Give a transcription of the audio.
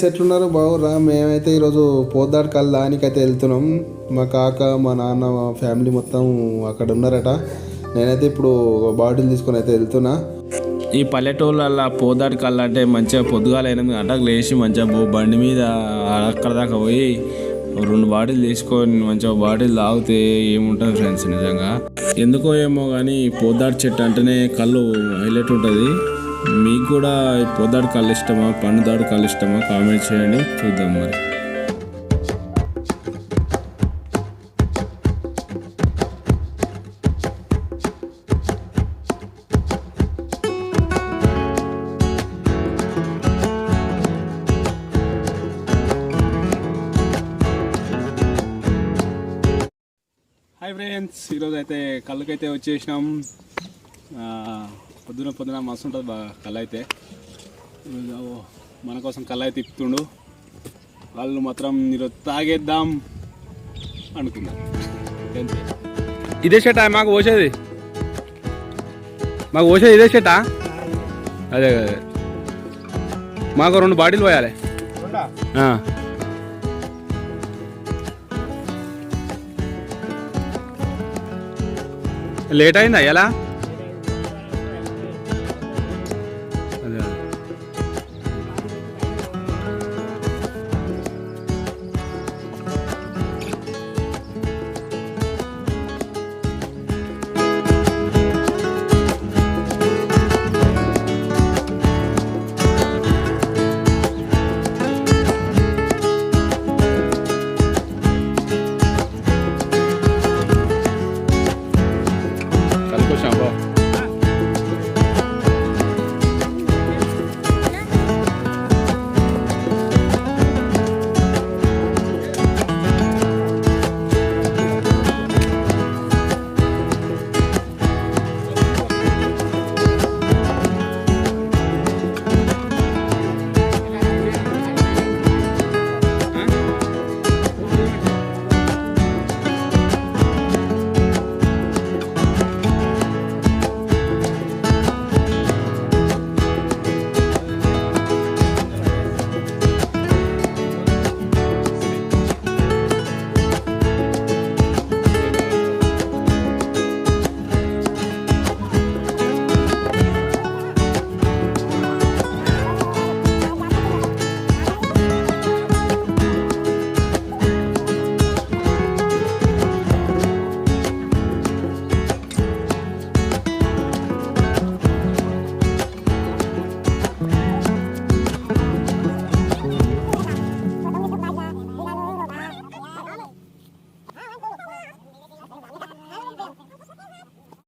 Guys ఎట్లున్నారు బాగురా? మేమైతే ఈరోజు పోద్దాడు దానికైతే వెళ్తున్నాం. మా కాక మా నాన్న మా ఫ్యామిలీ మొత్తం అక్కడ ఉన్నారట. నేనైతే ఇప్పుడు బాటిల్ తీసుకొని అయితే వెళ్తున్నా. ఈ పల్లెటూళ్ళల్లో పోదాడు కళ్ళు అంటే మంచిగా పొద్దుగాల 8 గంటలకు లేచి మంచిగా బండి మీద అక్కడ దాకా పోయి 2 బాటిల్ తీసుకొని మంచిగా బాటిల్ తాగితే ఏముంటుంది ఫ్రెండ్స్. నిజంగా ఎందుకో ఏమో కానీ పోదాడు చెట్టు అంటేనే కళ్ళు హైలైట్ ఉంటుంది. మీకు కూడా ఈ పోదాడు కళ్ళు ఇష్టమా, పండుదాడు కళ్ళు ఇష్టమా? కామెంట్ చేయండి, చూద్దాం మరి. హాయ్ ఫ్రెండ్స్, ఈరోజు అయితే కళ్ళకైతే వచ్చేసినాం. పొద్దున మస్తు ఉంటుంది బాగా కళ్ళు అయితే. మన కోసం కళ్ళు అయితే తిప్పుతుండు. వాళ్ళు మాత్రం ఈరోజు తాగేద్దాం అనుకున్నారు. ఇదే షర్టా మాకు పోసేది? ఇదే షర్టా? అదే మాకు 2 బాటిల్ పోయాలి. లేట్ అయిందా ఎలా?